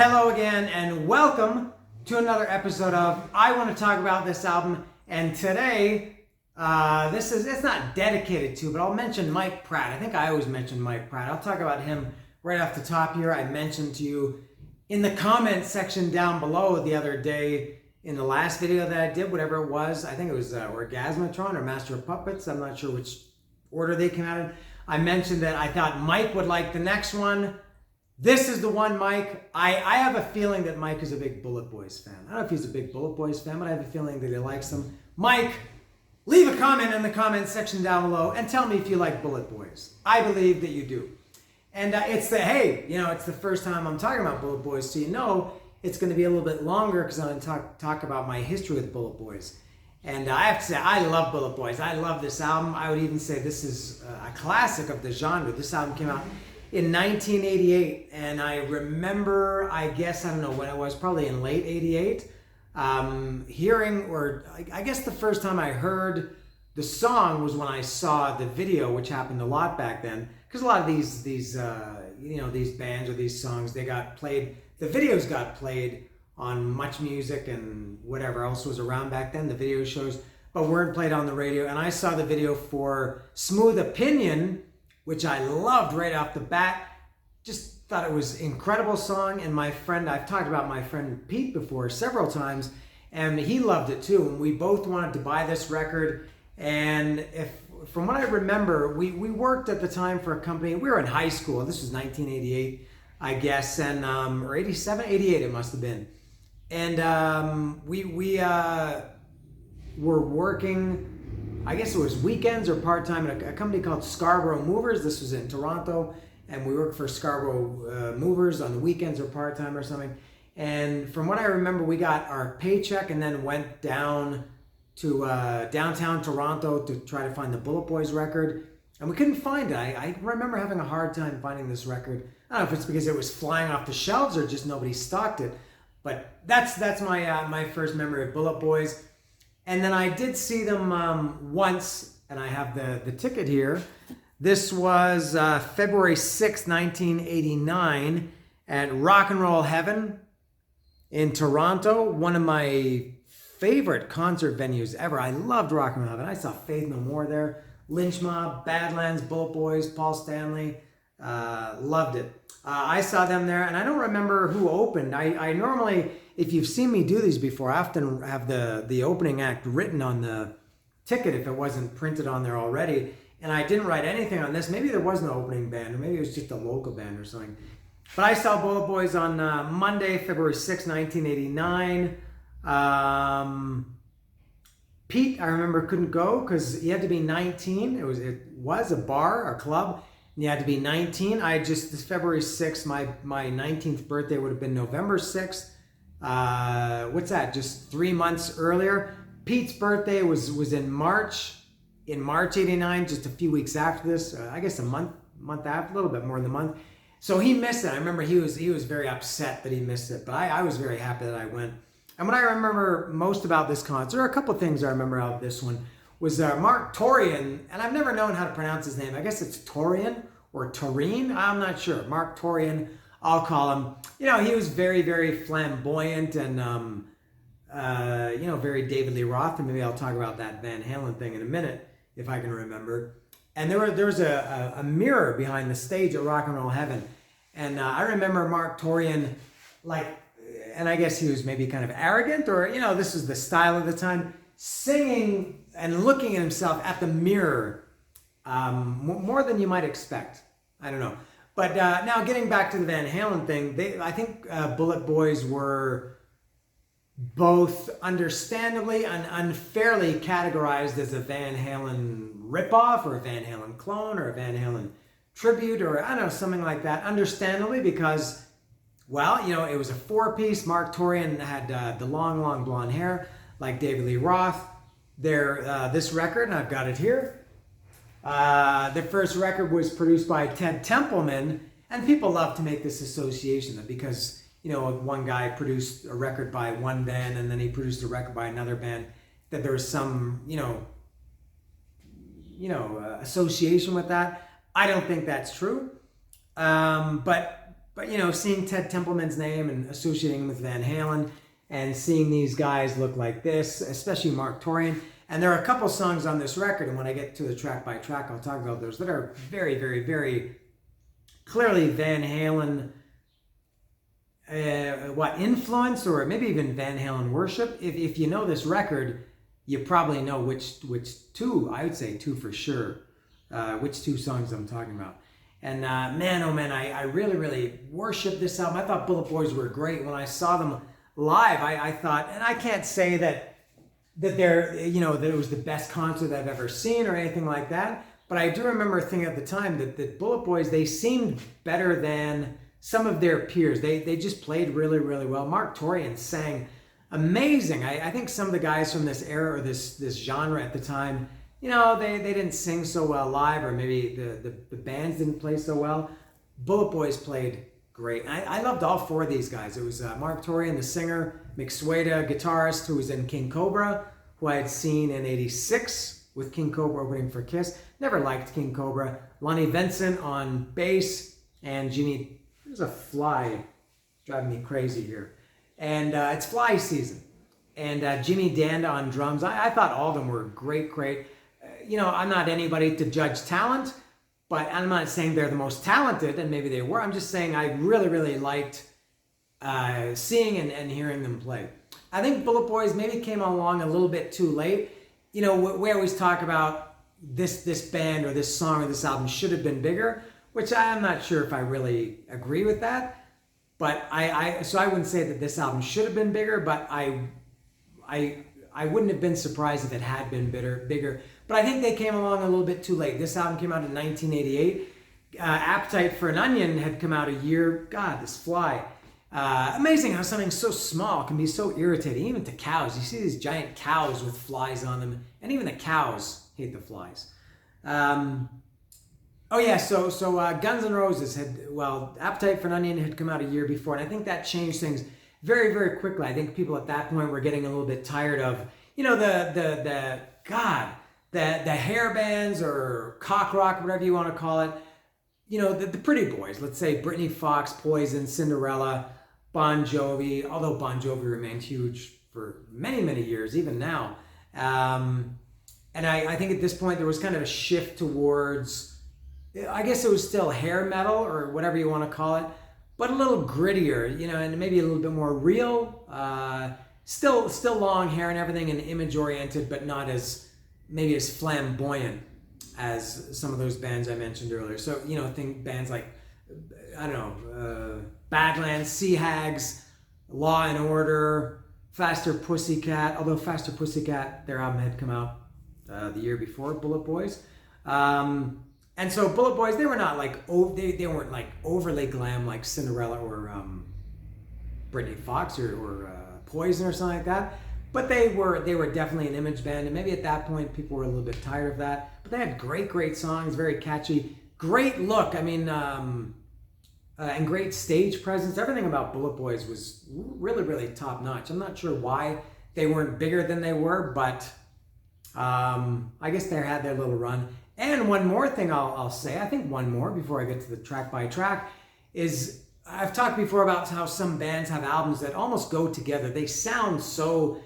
Hello again and welcome to another episode of I Want to Talk About This Album. And today, it's not dedicated to, but I'll mention Mike Pratt. I think I always mention Mike Pratt. I'll talk about him right off the top here. I mentioned to you in the comment section down below the other day in the last video that I did, whatever it was. I think it was Orgasmatron or Master of Puppets. I'm not sure which order they came out in. I mentioned that I thought Mike would like the next one. This is the one, Mike. I have a feeling that Mike is a big BulletBoys fan. I don't know if he's a big BulletBoys fan, but I have a feeling that he likes them. Mike, leave a comment in the comment section down below and tell me if you like BulletBoys. I believe that you do. And it's the first time I'm talking about BulletBoys, so you know it's going to be a little bit longer because I'm going to talk about my history with BulletBoys. And I have to say, I love BulletBoys. I love this album. I would even say this is a classic of the genre. This album came out in 1988, and I remember, I don't know when it was, probably in late 88, hearing, or I guess the first time I heard the song was when I saw the video, which happened a lot back then, because a lot of these bands or these songs, they got played, the videos got played on Much Music and whatever else was around back then, the video shows, but weren't played on the radio. And I saw the video for Smooth Opinion, which I loved right off the bat. Just thought it was an incredible song. And my friend, I've talked about my friend Pete before several times, and he loved it too. And we both wanted to buy this record. And from what I remember, we worked at the time for a company. We were in high school. This was 1988, I guess, and or 87, 88 it must have been. And we were working, I guess it was weekends or part-time at a company called Scarborough Movers. This was in Toronto, and we worked for Scarborough Movers on the weekends or part-time or something. And from what I remember, we got our paycheck and then went down to downtown Toronto to try to find the BulletBoys record. And we couldn't find it. I remember having a hard time finding this record. I don't know if it's because it was flying off the shelves or just nobody stocked it. But that's my first memory of BulletBoys. And then I did see them once, and I have the ticket here. This was February 6, 1989 at Rock and Roll Heaven in Toronto, one of my favorite concert venues ever. I loved Rock and Roll Heaven. I saw Faith No More there, Lynch Mob, Badlands, BulletBoys, Paul Stanley. Loved it. I saw them there, and I don't remember who opened. I normally, if you've seen me do these before, I often have the opening act written on the ticket if it wasn't printed on there already. And I didn't write anything on this. Maybe there was no opening band, or maybe it was just a local band or something. But I saw BulletBoys on Monday, February 6, 1989. Pete, I remember, couldn't go because he had to be 19. It was a bar, a club. And you had to be 19. This February 6th, my 19th birthday would have been November 6th. What's that? Just 3 months earlier. Pete's birthday was in March 89, just a few weeks after this. I guess a month after, a little bit more than a month. So he missed it. I remember he was very upset that he missed it, but I was very happy that I went. And what I remember most about this concert, or a couple things I remember out of this one, was Mark Torian, and I've never known how to pronounce his name. I guess it's Torian or Toreen. I'm not sure. Mark Torian, I'll call him. He was very, very flamboyant and, very David Lee Roth. And maybe I'll talk about that Van Halen thing in a minute if I can remember. And there was a mirror behind the stage at Rock and Roll Heaven. And I remember Mark Torian, and I guess he was maybe kind of arrogant, or, this was the style of the time, singing and looking at himself at the mirror more than you might expect. I don't know. But now getting back to the Van Halen thing, I think BulletBoys were both understandably and unfairly categorized as a Van Halen ripoff or a Van Halen clone or a Van Halen tribute or I don't know, something like that. Understandably because, it was a four-piece. Mark Torian had the long blonde hair like David Lee Roth. This record, and I've got it here, the first record was produced by Ted Templeman, and people love to make this association because, one guy produced a record by one band and then he produced a record by another band, that there was some, association with that. I don't think that's true. But But, you know, seeing Ted Templeman's name and associating him with Van Halen and seeing these guys look like this, especially Mark Torian. And there are a couple songs on this record, and when I get to the track by track, I'll talk about those, that are very, very, very clearly Van Halen influence, or maybe even Van Halen worship. If you know this record, you probably know which two, I would say two for sure, which two songs I'm talking about. And man, oh man, I really, really worship this album. I thought BulletBoys were great. When I saw them live, I thought, and I can't say that they're, you know, that it was the best concert I've ever seen or anything like that, but I do remember thinking at the time that BulletBoys, they seemed better than some of their peers. They just played really, really well. Mark Torian sang amazing. I think some of the guys from this era or this genre at the time, you know, they didn't sing so well live, or maybe the bands didn't play so well. BulletBoys played great. I loved all four of these guys. It was Mark Torian, the singer, Mick Sueda, guitarist, who was in King Cobra, who I had seen in '86 with King Cobra opening for Kiss. Never liked King Cobra. Lonnie Vincent on bass, and Jimmy, there's a fly driving me crazy here. And it's fly season. And Jimmy Danda on drums. I thought all of them were great. You know, I'm not anybody to judge talent, but I'm not saying they're the most talented, and maybe they were. I'm just saying I really, really liked seeing and hearing them play. I think BulletBoys maybe came along a little bit too late. You know, we always talk about this band or this song or this album should have been bigger, which I'm not sure if I really agree with that. But so I wouldn't say that this album should have been bigger, but I wouldn't have been surprised if it had been bigger. But I think they came along a little bit too late. This album came out in 1988. Appetite for an Onion had come out a year. God, this fly. Amazing how something so small can be so irritating, even to cows. You see these giant cows with flies on them, and even the cows hate the flies. Oh yeah, so Guns N' Roses Appetite for an Onion had come out a year before, and I think that changed things very, very quickly. I think people at that point were getting a little bit tired of, you know, the hair bands or cock rock, whatever you want to call it. You know, the pretty boys. Let's say Britney Fox, Poison, Cinderella, Bon Jovi. Although Bon Jovi remained huge for many, many years, even now. And I think at this point there was kind of a shift towards, I guess it was still hair metal or whatever you want to call it, but a little grittier, you know, and maybe a little bit more real. Still long hair and everything, and image oriented, but not as maybe as flamboyant as some of those bands I mentioned earlier. So, you know, think bands like, I don't know, Badlands, Sea Hags, Law and Order, Faster Pussycat, although Faster Pussycat, their album had come out the year before BulletBoys. And so BulletBoys, they were not like, they weren't like overly glam like Cinderella or Britney Fox or Poison or something like that. But they were definitely an image band, and maybe at that point people were a little bit tired of that. But they had great songs, very catchy, great look. I mean, and great stage presence. Everything about BulletBoys was really, really top notch. I'm not sure why they weren't bigger than they were, but I guess they had their little run. And one more thing I'll say, I think one more before I get to the track by track, is I've talked before about how some bands have albums that almost go together. They sound so,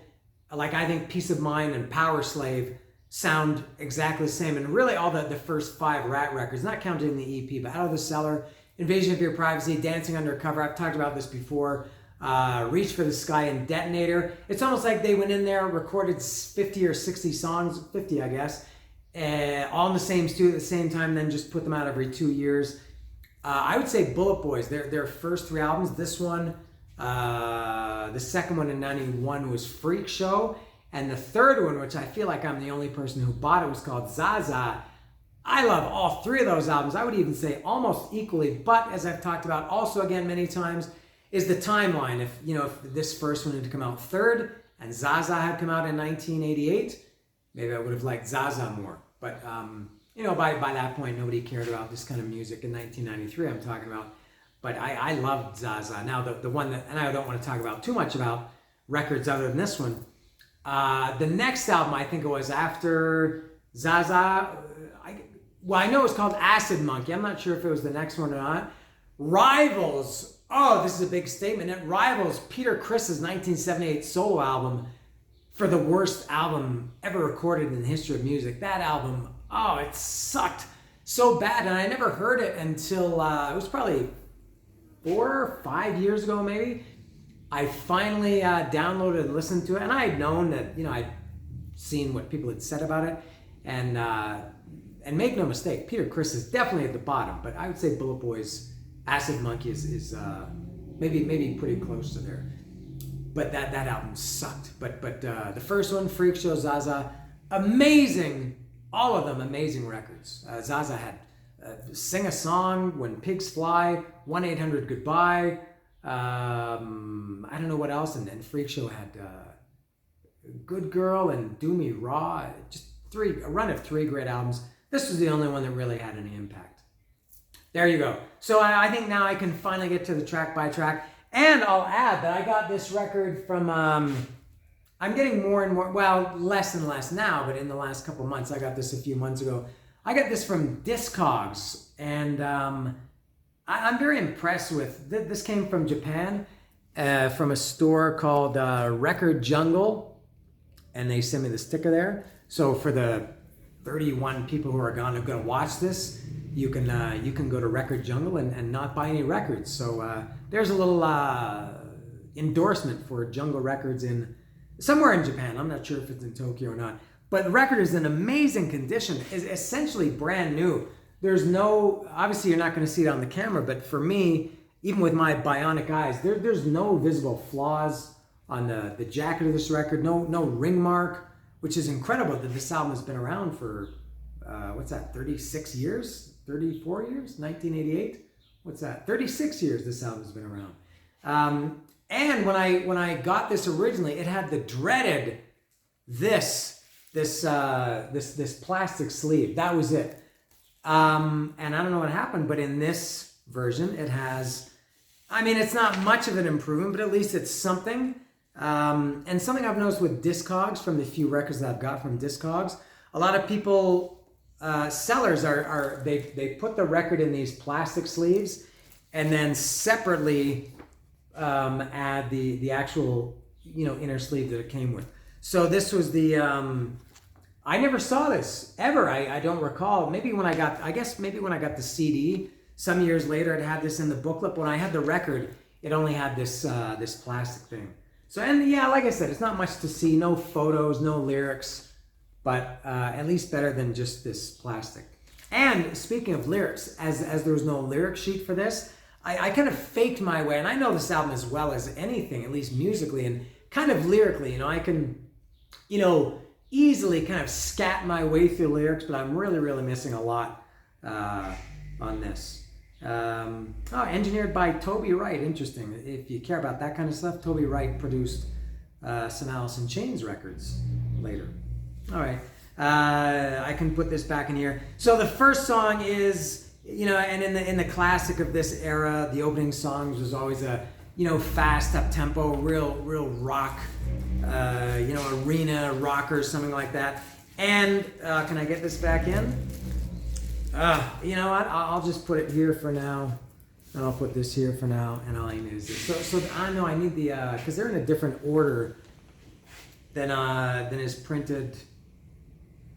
like, I think Peace of Mind and Power Slave sound exactly the same. And really all the first 5 Rat records, not counting the EP, but Out of the Cellar, Invasion of Your Privacy, Dancing Undercover, I've talked about this before, Reach for the Sky, and Detonator. It's almost like they went in there, recorded 50 or 60 songs, 50 I guess, all in the same studio at the same time, then just put them out every 2 years. I would say BulletBoys, their first 3 albums, this one, the second one in '91 was Freak Show, and the third one, which I feel like I'm the only person who bought it, was called Zaza. I love all 3 of those albums. I would even say almost equally, but as I've talked about also again many times, is the timeline. If this first one had come out third and Zaza had come out in 1988, maybe I would have liked Zaza more. But by that point, nobody cared about this kind of music in 1993. I'm talking about. But I loved Zaza. Now the one that, and I don't want to talk about too much about records other than this one. The next album, I think it was after Zaza. I know it was called Acid Monkey. I'm not sure if it was the next one or not. rivals, oh, this is a big statement, it rivals Peter Criss's 1978 solo album for the worst album ever recorded in the history of music. That album, oh, it sucked so bad, and I never heard it until, it was probably 4 or 5 years ago maybe. I finally downloaded and listened to it, and I had known that, I'd seen what people had said about it, and make no mistake, Peter Criss is definitely at the bottom, but I would say BulletBoys' Acid Monkey is maybe pretty close to there. But that album sucked. But the first one, Freak Show, Zaza, amazing, all of them amazing records. Zaza had Sing a Song, When Pigs Fly, 1-800-Goodbye, I don't know what else, and then Freak Show had Good Girl and Do Me Raw, just a run of 3 great albums. This was the only one that really had any impact. There you go. So I think now I can finally get to the track by track. And I'll add that I got this record from, I'm getting more and more, well, less and less now, but in the last couple months, I got this a few months ago. I got this from Discogs, and I'm very impressed with, this came from Japan, from a store called Record Jungle, and they sent me the sticker there. So for the 31 people who are going to watch this, you can go to Record Jungle and not buy any records. So there's a little endorsement for Jungle Records in somewhere in Japan. I'm not sure if it's in Tokyo or not. But the record is in amazing condition. It's essentially brand new. There's no, obviously you're not going to see it on the camera, but for me, even with my bionic eyes, there's no visible flaws on the jacket of this record. No ring mark, which is incredible that this album has been around for, 36 years? 34 years? 1988? What's that? 36 years this album's been around. And when I got this originally, it had the dreaded this plastic sleeve. That was it. And I don't know what happened, but in this version, it has, it's not much of an improvement, but at least it's something. And something I've noticed with Discogs, from the few records that I've got from Discogs, a lot of people, sellers they put the record in these plastic sleeves and then separately add the actual inner sleeve that it came with. So this was the I never saw this ever. I don't recall. Maybe when I got the CD some years later, it had this in the booklet. But when I had the record, it only had this plastic thing. So, and yeah, like I said, it's not much to see. No photos, no lyrics, but at least better than just this plastic. And speaking of lyrics, as there was no lyric sheet for this, I kind of faked my way, and I know this album as well as anything, at least musically and kind of lyrically. I can, easily kind of scat my way through lyrics, but I'm really, really missing a lot on this. Engineered by Toby Wright. Interesting. If you care about that kind of stuff, Toby Wright produced some Alice in Chains records later. All right. I can put this back in here. So the first song is, and in the classic of this era, the opening songs was always a, fast up tempo, real rock, arena rocker, something like that. And can I get this back in? You know what? I'll just put it here for now. And I'll put this here for now, and all I need is this. So I know I need the, because they're in a different order than is printed.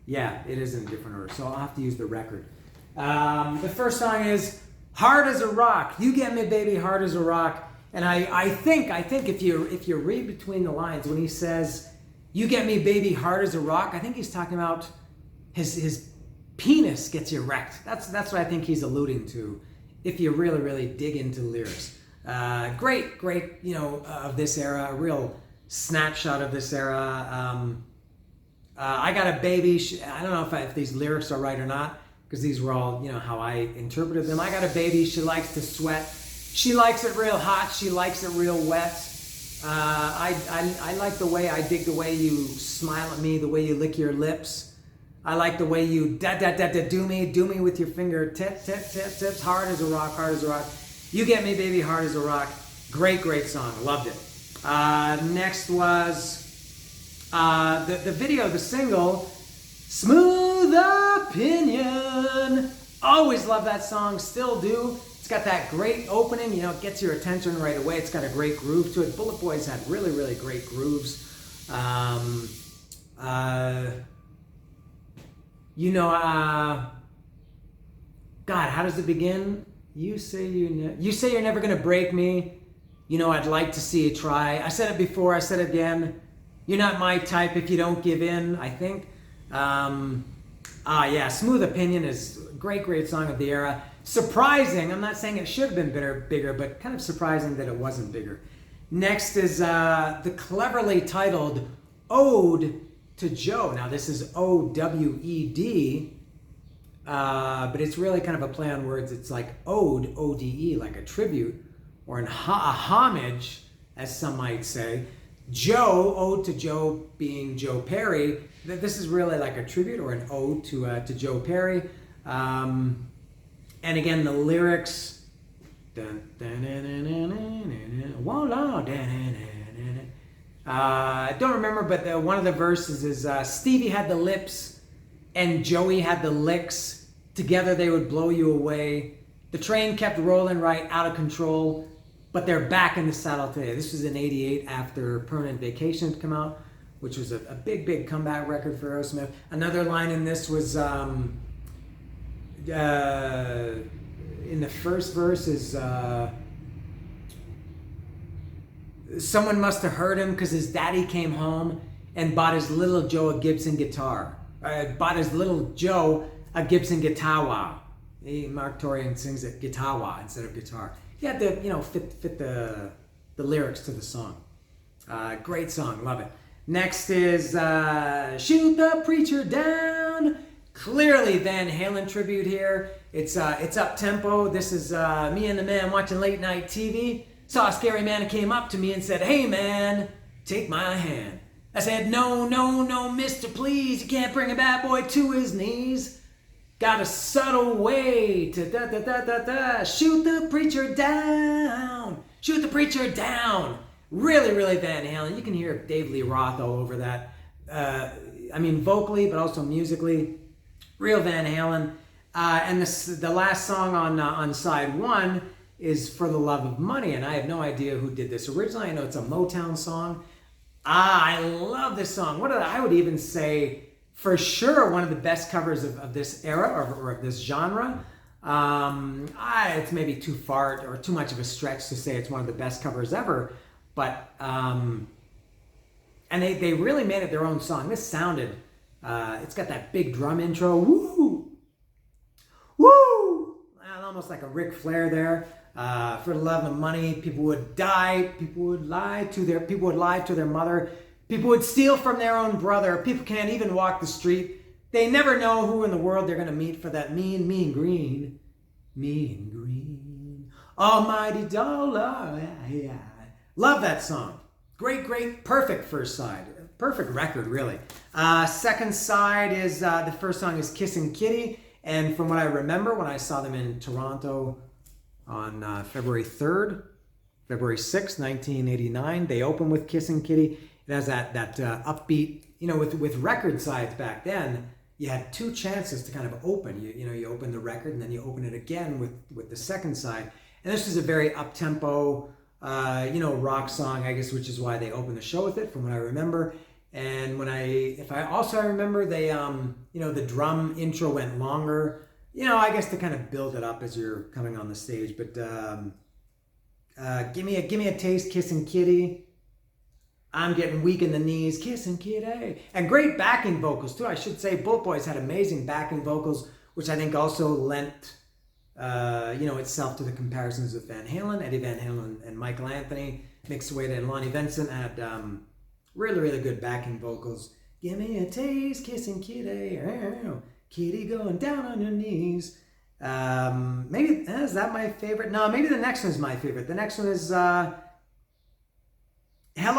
Yeah, it is in a different order, so I'll have to use the record. The first song is Hard as a Rock. You Get Me Baby, Hard as a Rock. And I think if you read between the lines, when he says, you get me baby, hard as a rock, I think he's talking about his penis gets erect. That's what I think he's alluding to, if you really, really dig into the lyrics. Great, of this era, a real snapshot of this era. I Got a Baby, I don't know if these lyrics are right or not, because these were all, how I interpreted them. I got a baby, she likes to sweat. She likes it real hot, she likes it real wet. I like the way, I dig the way you smile at me, the way you lick your lips. I like the way you do me with your finger, tips, hard as a rock, hard as a rock. You Get Me Baby, Hard as a Rock. Great song, loved it. Next was the video, the single, Smooth Opinion. Always love that song, still do. It's got that great opening, you know, it gets your attention right away. It's got a great groove to it. BulletBoys had really, really great grooves. You know, God, how does it begin? You say you're never gonna break me. You know, I'd like to see you try. I said it before, I said it again. You're not my type if you don't give in, I think. Yeah, Smooth Opinion is a great, great song of the era. Surprising, I'm not saying it should have been bigger, but kind of surprising that it wasn't bigger. Next is the cleverly titled Ode to Joe. Now this is O-W-E-D, but it's really kind of a play on words. It's like ode, O-D-E, like a tribute, or a homage, as some might say. Joe, Ode to Joe being Joe Perry. This is really like a tribute or an ode to Joe Perry. And again, the lyrics. I don't remember, but one of the verses is Stevie had the lips and Joey had the licks. Together they would blow you away. The train kept rolling right out of control, but they're back in the saddle today. This was in '88 after Permanent Vacation had come out, which was a big, big comeback record for Aerosmith. Another line in this was in the first verse is someone must have heard him because his daddy came home and bought his little Joe a Gibson guitar. Bought his little Joe a Gibson guitar. Mark Torian sings it guitar instead of guitar. He had to, you know, fit the lyrics to the song. Great song, love it. Next is Shoot the Preacher Down. Clearly Van Halen tribute here. It's up tempo. This is me and the man watching late night TV. Saw a scary man who came up to me and said, "Hey man, take my hand." I said, "No, no, no, mister, please. You can't bring a bad boy to his knees. Got a subtle way to da-da-da-da-da. Shoot the preacher down. Shoot the preacher down." Really, really Van Halen. You can hear Dave Lee Roth all over that. I mean, vocally, but also musically. Real Van Halen. And the last song on side one is For the Love of Money. And I have no idea who did this originally. I know it's a Motown song. I love this song. I would even say, for sure, one of the best covers of this era or of this genre. It's maybe too far or too much of a stretch to say it's one of the best covers ever. But, and they really made it their own song. This sounded, it's got that big drum intro. Woo! Woo! Almost like a Ric Flair there. For the love of money, people would die. People would lie to their mother. People would steal from their own brother. People can't even walk the street. They never know who in the world they're going to meet for that mean green. Mean green. Almighty dollar. Yeah. Love that song. Great, perfect first side. Perfect record, really. Second side is, the first song is Kissin' Kitty. And from what I remember, when I saw them in Toronto on February 6th, 1989, they opened with Kissin' Kitty. It has that upbeat, you know, with record sides back then, you had two chances to kind of open. You open the record and then you open it again with the second side. And this was a very up-tempo, rock song, I guess, which is why they opened the show with it, from what I remember. And if I remember, they, the drum intro went longer, I guess to kind of build it up as you're coming on the stage. But give me a taste, Kissin' Kitty. I'm getting weak in the knees, Kissin' Kitty. And great backing vocals too. I should say BulletBoys had amazing backing vocals, which I think also lent, itself to the comparisons with Van Halen. Eddie Van Halen and Michael Anthony mixed away, and Lonnie Vincent had really, really good backing vocals. Give me a taste, Kissin' Kitty. Kitty going down on your knees. Maybe, is that my favorite? No, maybe the next one is my favorite. The next one is Hell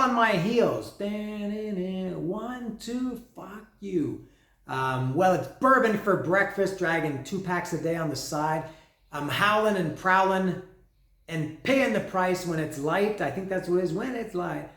on My Heels. 1, 2, fuck you. Well, it's bourbon for breakfast, dragging 2 packs a day on the side. I'm howling and prowling and paying the price when it's light. I think that's what it is, when it's light.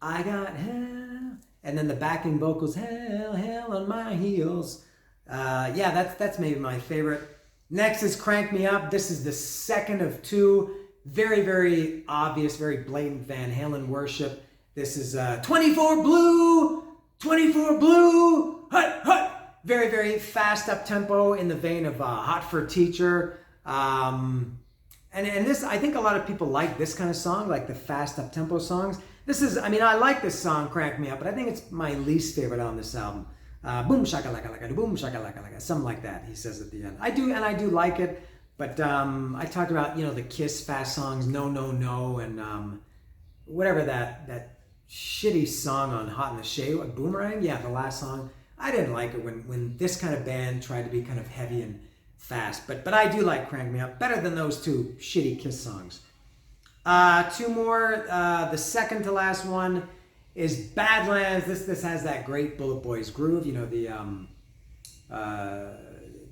I got hell. And then the backing vocals, hell on my heels. That's maybe my favorite. Next is Crank Me Up. This is the second of two. Very, very obvious, very blatant Van Halen worship. This is 24 Blue, 24 Blue, hut, hut. Very, very fast up tempo in the vein of Hot for Teacher. And this, I think a lot of people like this kind of song, like the fast up tempo songs. This is, I mean, I like this song, Crank Me Up, but I think it's my least favorite on this album. Boom shakalaka laka, boom shakalaka laka, something like that. He says at the end. I do like it, but I talked about the Kiss fast songs, No No No, and whatever that shitty song on Hot in the Shade, Boomerang. Yeah, the last song. I didn't like it when this kind of band tried to be kind of heavy and fast, but I do like Crank Me Up better than those two shitty Kiss songs. Two more. The second to last one is Badlands. This has that great BulletBoys groove, the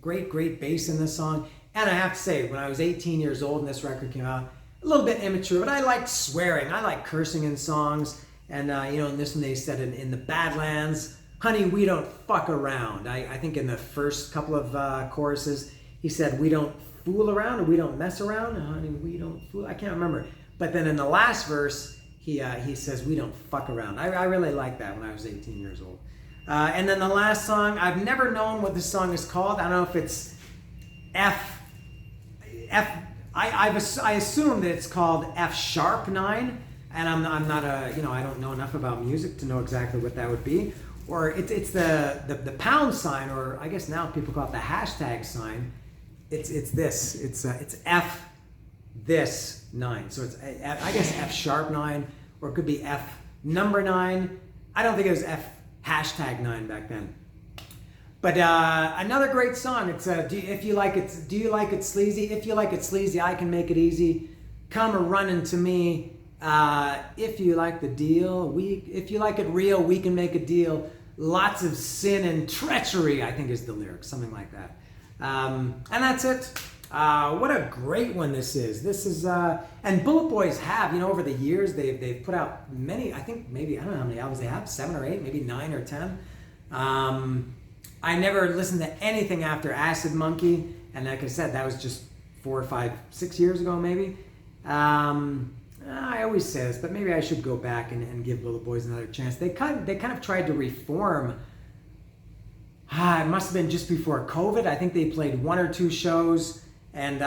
great bass in this song. And I have to say, when I was 18 years old and this record came out, a little bit immature, but I liked swearing. I like cursing in songs. And in this one they said in the Badlands, honey, we don't fuck around. I think in the first couple of choruses, he said, we don't fool around or we don't mess around. Honey, we don't fool. I can't remember. But then in the last verse, he says, we don't fuck around. I really liked that when I was 18 years old. And then the last song, I've never known what this song is called. I don't know if it's I assume that it's called F sharp 9. And I'm not I don't know enough about music to know exactly what that would be. Or it's the pound sign, or I guess now people call it the hashtag sign. It's this. It's F this 9. So it's I guess F sharp 9, or it could be F number 9. I don't think it was F hashtag 9 back then. But another great song. It's do you like it sleazy? If you like it sleazy, I can make it easy. Come a running to me. If you like the deal, if you like it real, we can make a deal. Lots of sin and treachery, I think is the lyrics, something like that. And that's it. What a great one this is. This is, and BulletBoys have, over the years, they've put out many, I think maybe, I don't know how many albums they have, 7 or 8, maybe 9 or 10. I never listened to anything after Acid Monkey, and like I said, that was just 4 or 5, 6 years ago maybe. I always say this, but maybe I should go back and give BulletBoys another chance. They kind of tried to reform. It must have been just before COVID. I think they played 1 or 2 shows, and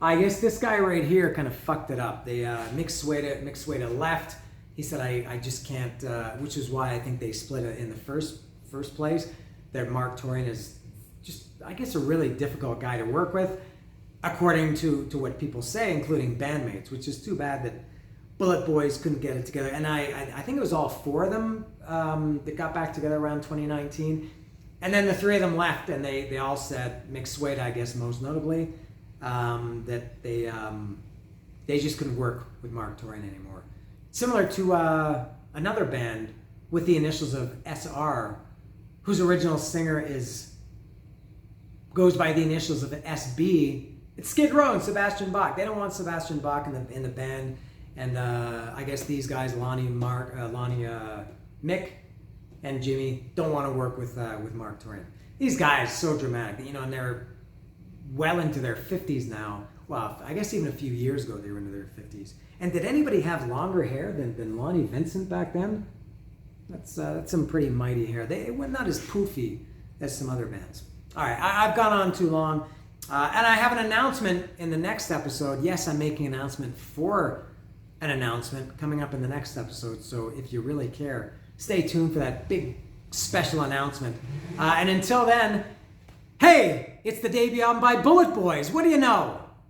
I guess this guy right here kind of fucked it up. They Mick Sueda left. He said, I just can't, which is why I think they split it in the first place. That Mark Torian is just, I guess, a really difficult guy to work with, according to what people say, including bandmates, which is too bad that BulletBoys couldn't get it together. And I think it was all 4 of them that got back together around 2019. And then the 3 of them left, and they all said, Mick Sueda, I guess most notably, that they just couldn't work with Mark Torian anymore. Similar to another band with the initials of SR, whose original singer goes by the initials of SB. It's Skid Row and Sebastian Bach. They don't want Sebastian Bach in the band, and I guess these guys, Mick, and Jimmy, don't want to work with Mark Torian. These guys, so dramatic, and they're well into their 50s now. Well, I guess even a few years ago they were into their 50s. And did anybody have longer hair than Lonnie Vincent back then? That's some pretty mighty hair. They were not as poofy as some other bands. All right, I've gone on too long. And I have an announcement in the next episode. Yes, I'm making an announcement for an announcement coming up in the next episode. So if you really care, stay tuned for that big special announcement. And until then, hey, it's the debut album by BulletBoys. What do you know?